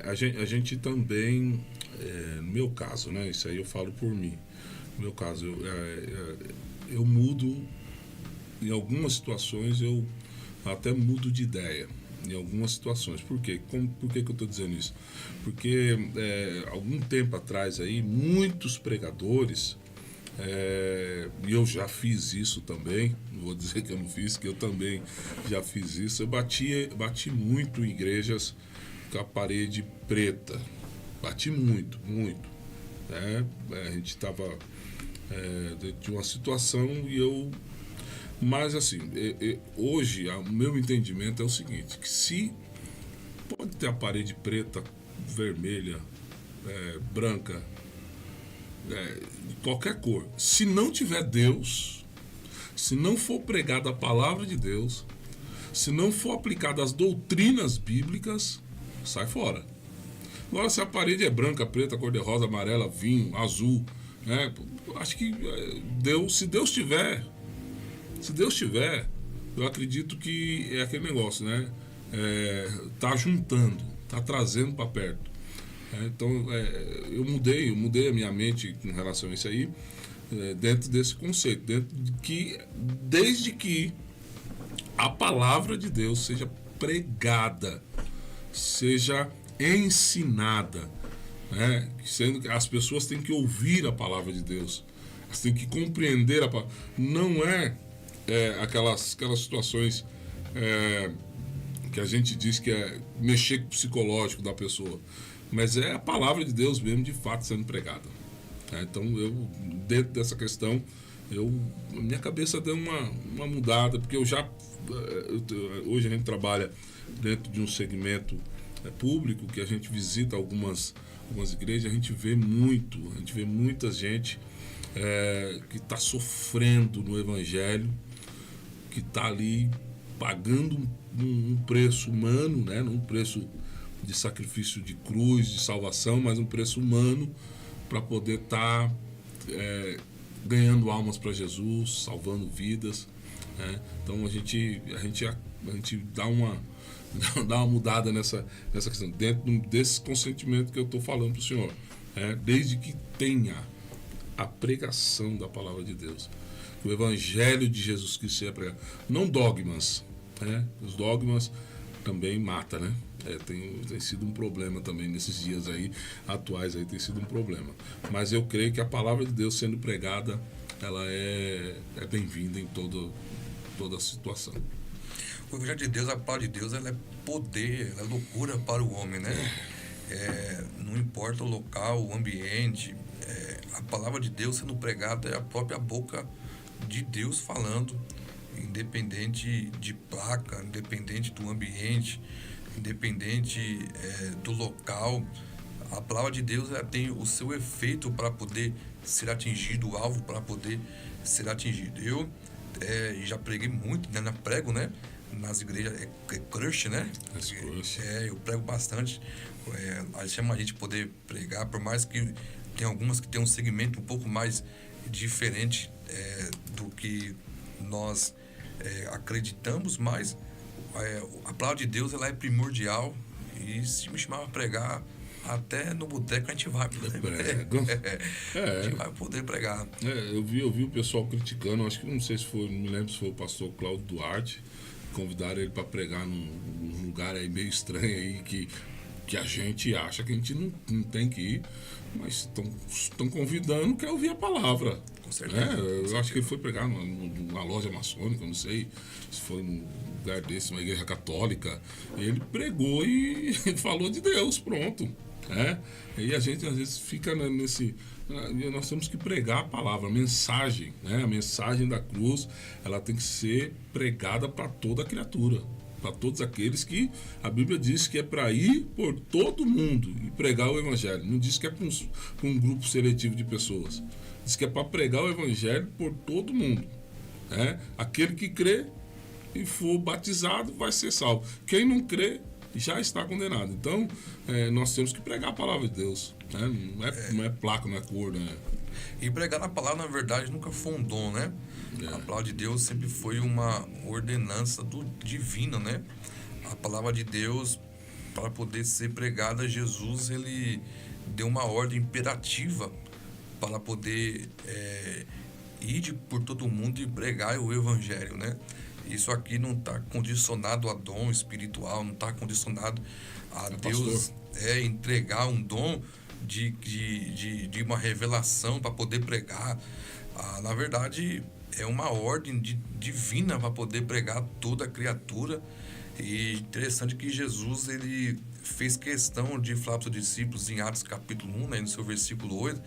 A gente também, no meu caso, né? Isso aí eu falo por mim. No meu caso, eu mudo, em algumas situações eu até mudo de ideia. Em algumas situações. Por quê? Por que eu estou dizendo isso? Porque algum tempo atrás aí, muitos pregadores, e eu já fiz isso também, não vou dizer que eu não fiz, que eu também já fiz isso. Eu bati muito em igrejas com a parede preta. Bati muito, muito. Né? A gente estava dentro de uma situação e eu... Mas assim, hoje o meu entendimento é o seguinte, que se pode ter a parede preta, vermelha, branca, de qualquer cor, se não tiver Deus, se não for pregada a palavra de Deus, se não for aplicada as doutrinas bíblicas, sai fora. Agora, se a parede é branca, preta, cor-de-rosa, amarela, vinho, azul, acho que Deus, se Deus tiver, eu acredito que é aquele negócio, né? Tá juntando, tá trazendo para perto. Então, eu mudei a minha mente com relação a isso aí, dentro desse conceito, dentro de que, desde que a palavra de Deus seja pregada, seja ensinada, né? Sendo que as pessoas têm que ouvir a palavra de Deus, elas têm que compreender a palavra. Não aquelas situações que a gente diz que é mexer com o psicológico da pessoa, mas é a palavra de Deus mesmo de fato sendo pregada. Então eu, dentro dessa questão, minha cabeça deu uma mudada, porque hoje a gente trabalha dentro de um segmento público, que a gente visita algumas igrejas, a gente vê muita gente que está sofrendo no Evangelho, que está ali pagando um preço humano, né? Um preço de sacrifício de cruz, de salvação, mas um preço humano para poder estar ganhando almas para Jesus, salvando vidas. Né? Então a gente dá uma mudada nessa questão, dentro desse consentimento que eu estou falando para o senhor. Desde que tenha a pregação da palavra de Deus, o Evangelho de Jesus Cristo seja pregado, não dogmas. Os dogmas também matam, né? Tem sido um problema também nesses dias aí atuais, aí tem sido um problema. Mas eu creio que a palavra de Deus sendo pregada, ela é bem-vinda em toda a situação. O Evangelho de Deus, a palavra de Deus, ela é poder, ela é loucura para o homem, né? Não importa o local, o ambiente, a palavra de Deus sendo pregada é a própria boca de Deus falando, independente de placa, independente do ambiente, independente do local. A palavra de Deus, ela tem o seu efeito para poder ser atingido, o alvo para poder ser atingido. Eu já preguei muito, né? Prego, né? Nas igrejas, crush, né? Eu prego bastante. Chama a gente poder pregar, por mais que tem algumas que tem um segmento um pouco mais diferente do que nós acreditamos, mas a palavra de Deus, ela é primordial, e se me chamar para pregar, até no boteco a gente vai poder a gente vai poder pregar. Eu vi o pessoal criticando, acho que não sei se foi, não me lembro se foi o pastor Cláudio Duarte, convidaram ele para pregar num lugar aí meio estranho aí, que a gente acha que a gente não tem que ir, mas estão convidando, quer ouvir a palavra. Com certeza. Eu acho que ele foi pregar numa loja maçônica, não sei se foi num lugar desse, uma igreja católica. Ele pregou e falou de Deus, pronto. E a gente às vezes fica nesse... Nós temos que pregar a palavra, a mensagem, né? A mensagem da cruz, ela tem que ser pregada para toda a criatura, para todos aqueles que a Bíblia diz que é para ir por todo mundo e pregar o Evangelho. Não diz que é para um grupo seletivo de pessoas. Diz que é para pregar o Evangelho por todo mundo. Aquele que crê e for batizado vai ser salvo. Quem não crê já está condenado. Então, nós temos que pregar a palavra de Deus. Não é placa, não é cor, né? E pregar a palavra, na verdade, nunca foi um dom, né? A palavra de Deus sempre foi uma ordenança divina, né? A palavra de Deus, para poder ser pregada, Jesus, ele deu uma ordem imperativa para poder ir por todo mundo e pregar o evangelho, né? Isso aqui não está condicionado a dom espiritual, não está condicionado a Deus entregar um dom de uma revelação para poder pregar. Na verdade, é uma ordem divina para poder pregar a toda a criatura. E interessante que Jesus, ele fez questão de falar para os discípulos em Atos capítulo 1, né, no seu versículo 8,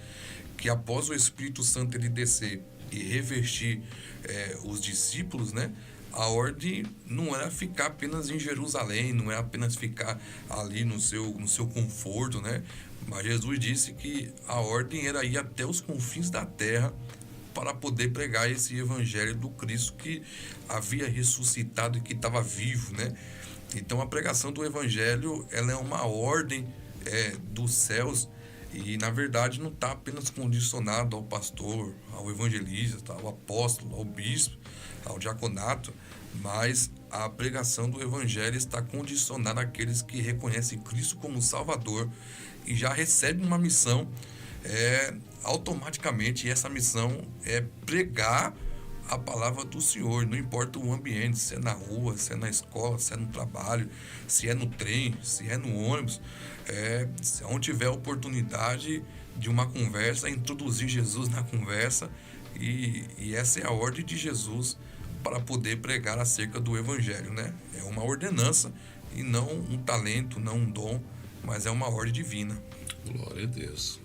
que após o Espírito Santo ele descer e revestir os discípulos, né, a ordem não era ficar apenas em Jerusalém, não era apenas ficar ali no seu conforto, né? Mas Jesus disse que a ordem era ir até os confins da terra para poder pregar esse evangelho do Cristo que havia ressuscitado e que estava vivo, né? Então a pregação do evangelho, ela é uma ordem dos céus e na verdade não está apenas condicionado ao pastor, ao evangelista, ao apóstolo, ao bispo, ao diaconato, mas a pregação do evangelho está condicionada àqueles que reconhecem Cristo como Salvador e já recebem uma missão automaticamente, e essa missão é pregar a palavra do Senhor, não importa o ambiente, se é na rua, se é na escola, se é no trabalho, se é no trem, se é no ônibus, se onde tiver oportunidade de uma conversa, introduzir Jesus na conversa, e essa é a ordem de Jesus para poder pregar acerca do evangelho, né? É uma ordenança e não um talento, não um dom, mas é uma ordem divina. Glória a Deus.